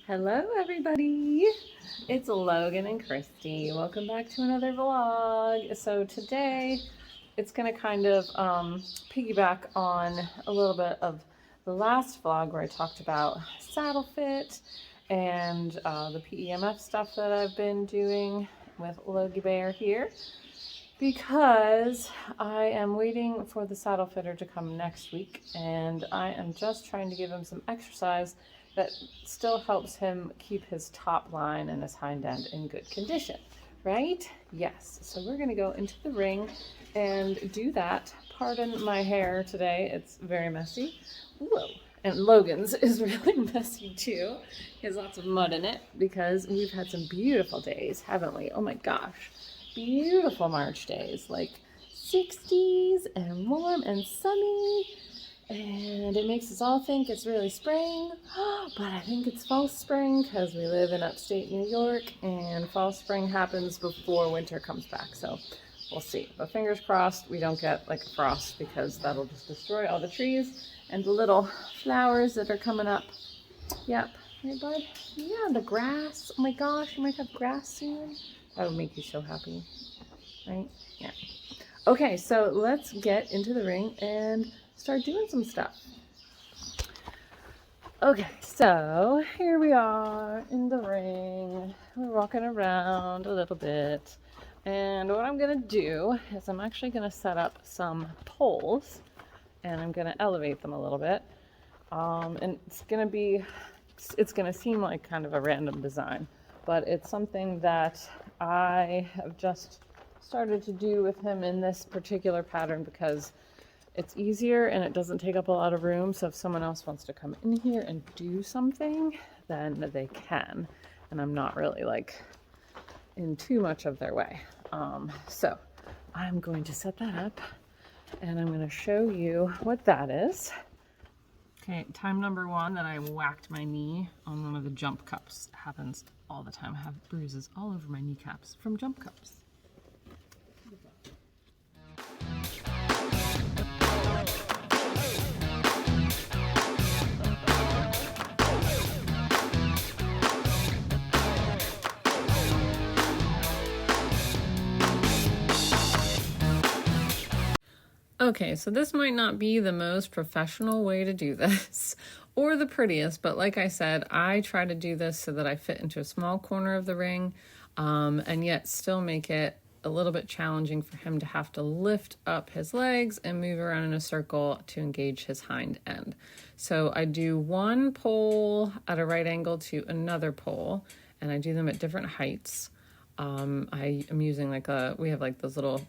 Hello everybody, it's Logan and Christy. Welcome back to another vlog. So today it's going to kind of piggyback on a little bit of the last vlog where I talked about saddle fit and the PEMF stuff that I've been doing with Logie Bear here, because I am waiting for the saddle fitter to come next week, and I am just trying to give him some exercise that still helps him keep his top line and his hind end in good condition, right? Yes, so we're gonna go into the ring and do that. Pardon my hair today, it's very messy. Whoa. And Logan's is really messy too. He has lots of mud in it because we've had some beautiful days, haven't we? Oh my gosh, beautiful March days, like 60s and warm and sunny. And it makes us all think it's really spring, but I think it's false spring because we live in upstate New York and false spring happens before winter comes back. So we'll see. But fingers crossed we don't get like a frost, because that'll just destroy all the trees and the little flowers that are coming up. Yep. Hey, bud? Yeah, the grass. Oh my gosh, you might have grass soon. That would make you so happy, right? Yeah. Okay, so let's get into the ring and start doing some stuff. Okay, so here we are in the ring. We're walking around a little bit. And what I'm gonna do is I'm actually gonna set up some poles and I'm gonna elevate them a little bit. And it's gonna seem like kind of a random design, but it's something that I have just started to do with him in this particular pattern because it's easier and it doesn't take up a lot of room. So if someone else wants to come in here and do something, then they can. And I'm not really like in too much of their way. So I'm going to set that up and I'm going to show you what that is. Okay, time number one that I whacked my knee on one of the jump cups. It happens all the time. I have bruises all over my kneecaps from jump cups. Okay, so this might not be the most professional way to do this or the prettiest, but like I said, I try to do this so that I fit into a small corner of the ring, and yet still make it a little bit challenging for him to have to lift up his legs and move around in a circle to engage his hind end. So I do one pole at a right angle to another pole, and I do them at different heights. I am using we have like those little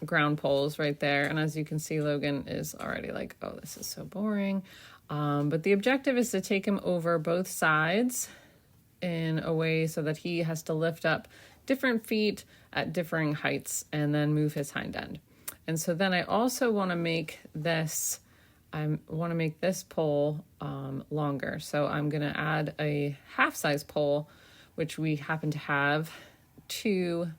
ground poles right there, and as you can see, Logan is already like, oh, this is so boring. But the objective is to take him over both sides in a way so that he has to lift up different feet at differing heights and then move his hind end. And so then I also want to make this pole longer. So I'm going to add a half size pole, which we happen to have, to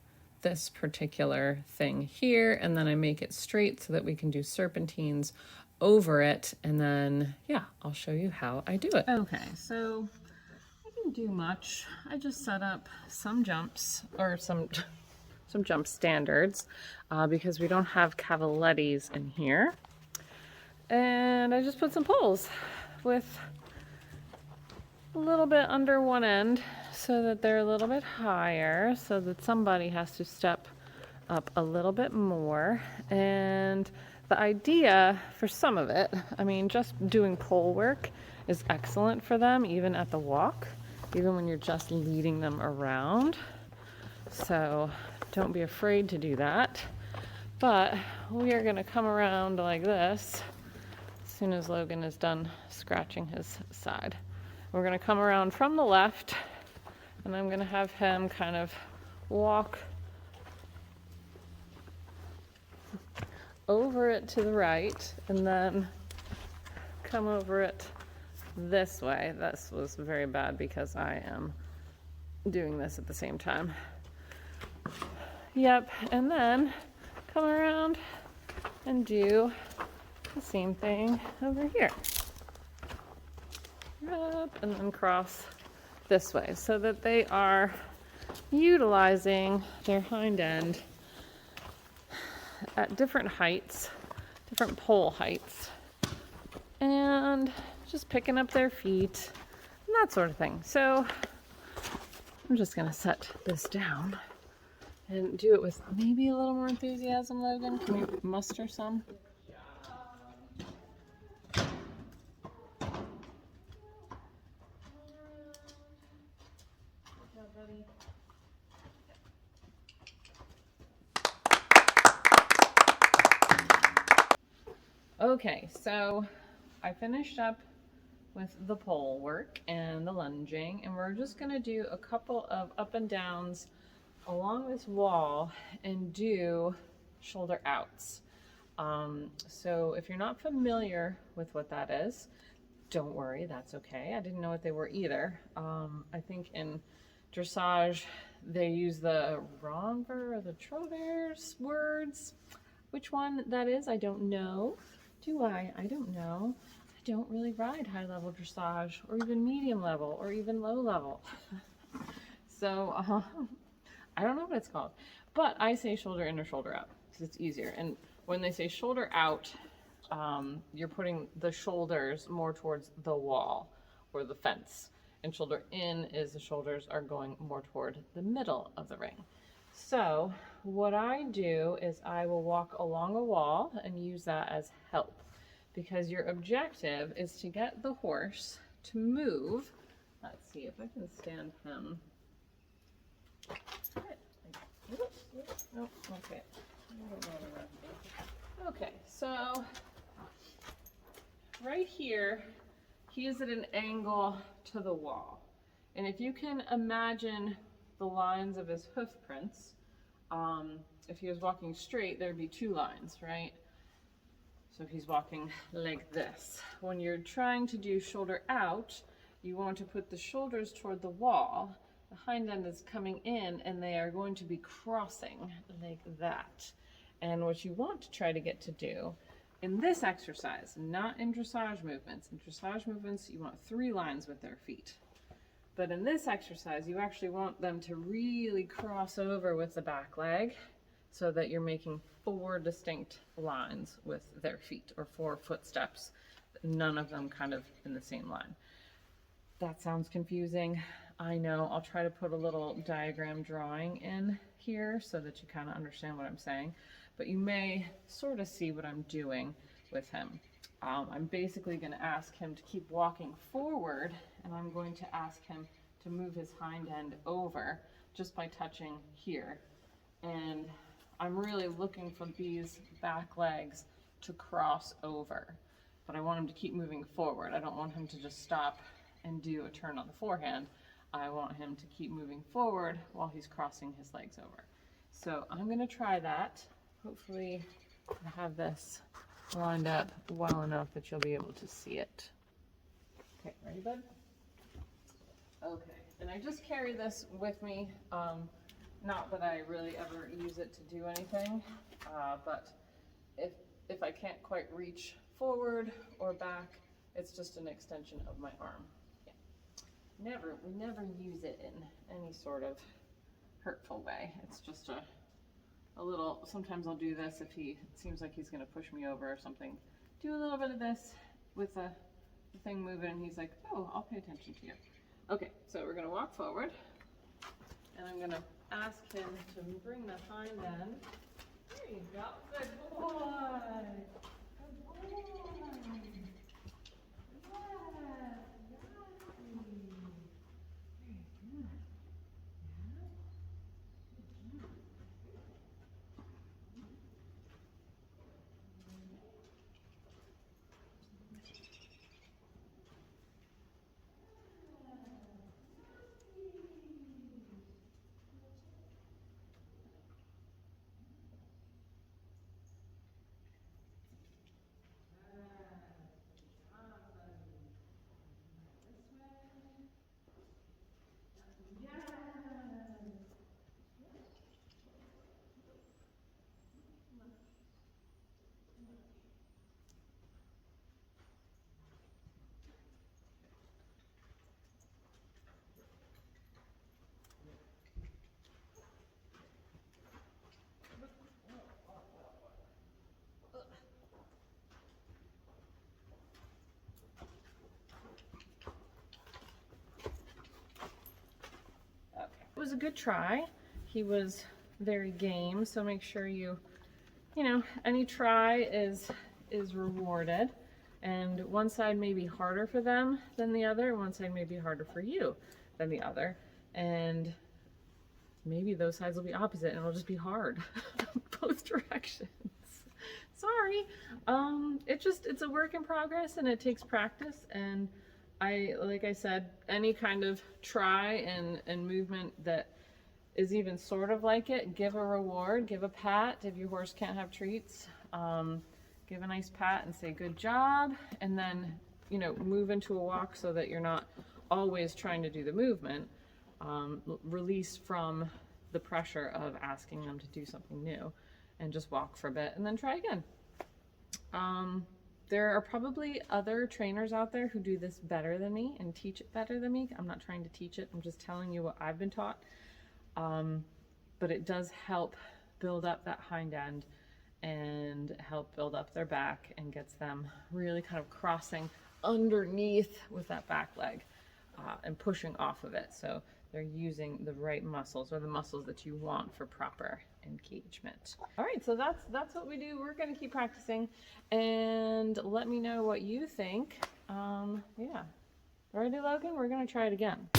this particular thing here, and then I make it straight so that we can do serpentines over it, and then yeah, I'll show you how I do it. Okay, so I didn't do much. I just set up some jumps, or some jump standards, because we don't have cavalettis in here, and I just put some poles with a little bit under one end so that they're a little bit higher, so that somebody has to step up a little bit more. And the idea for some of it, I mean, just doing pole work is excellent for them, even at the walk, even when you're just leading them around. So don't be afraid to do that. But we are gonna come around like this as soon as Logan is done scratching his side. We're gonna come around from the left, and I'm gonna have him kind of walk over it to the right and then come over it this way. This was very bad because I am doing this at the same time. Yep, and then come around and do the same thing over here. Up and then cross this way so that they are utilizing their hind end at different heights, different pole heights, and just picking up their feet and that sort of thing. So I'm just gonna set this down and do it with maybe a little more enthusiasm. Logan, can we muster some? Okay, so I finished up with the pole work and the lunging, and we're just gonna do a couple of up and downs along this wall and do shoulder outs. So if you're not familiar with what that is, don't worry, that's okay. I didn't know what they were either. I think in dressage, they use the Ronver or the Trovers words. Which one that is, I don't know. Do I? I don't know. I don't really ride high level dressage or even medium level or even low level. So I don't know what it's called, but I say shoulder in or shoulder out because it's easier. And when they say shoulder out, you're putting the shoulders more towards the wall or the fence, and shoulder in is the shoulders are going more toward the middle of the ring. So what I do is I will walk along a wall and use that as help, because your objective is to get the horse to move. Let's see if I can stand him. Oh, okay. Okay, so right here, he is at an angle to the wall. And if you can imagine the lines of his hoof prints, if he was walking straight, there'd be two lines, right? So if he's walking like this. When you're trying to do shoulder out, you want to put the shoulders toward the wall. The hind end is coming in and they are going to be crossing like that. And what you want to try to get to do in this exercise, not in dressage movements. In dressage movements, you want three lines with their feet. But in this exercise, you actually want them to really cross over with the back leg so that you're making four distinct lines with their feet, or four footsteps, none of them kind of in the same line. That sounds confusing. I know. I'll try to put a little diagram drawing in here so that you kind of understand what I'm saying, but you may sort of see what I'm doing with him. I'm basically going to ask him to keep walking forward, and I'm going to ask him to move his hind end over just by touching here. And I'm really looking for these back legs to cross over, but I want him to keep moving forward. I don't want him to just stop and do a turn on the forehand. I want him to keep moving forward while he's crossing his legs over. So I'm going to try that. Hopefully I have this lined up well enough that you'll be able to see it. Okay, ready, bud? Okay, and I just carry this with me. Not that I really ever use it to do anything, but if I can't quite reach forward or back, it's just an extension of my arm. Yeah. We never use it in any sort of hurtful way. It's just a little, sometimes I'll do this if he seems like he's gonna push me over or something. Do a little bit of this with the thing moving, and he's like, oh, I'll pay attention to you. Okay, so we're gonna walk forward, and I'm gonna ask him to bring the hind end. There you go, good boy. Good boy. was a good try. He was very game, so make sure you know, any try is rewarded. And one side may be harder for them than the other, and one side may be harder for you than the other. And maybe those sides will be opposite and it'll just be hard both directions. Sorry. It's a work in progress and it takes practice. And like I said, any kind of try and movement that is even sort of like it, give a reward, give a pat. If your horse can't have treats, give a nice pat and say good job, and then, you know, move into a walk so that you're not always trying to do the movement. Release from the pressure of asking them to do something new, and just walk for a bit and then try again. There are probably other trainers out there who do this better than me and teach it better than me. I'm not trying to teach it, I'm just telling you what I've been taught. But it does help build up that hind end and help build up their back and gets them really kind of crossing underneath with that back leg and pushing off of it. So they're using the right muscles, or the muscles that you want for proper engagement. All right, so that's what we do. We're going to keep practicing, and let me know what you think. Yeah. Ready, Logan? We're going to try it again.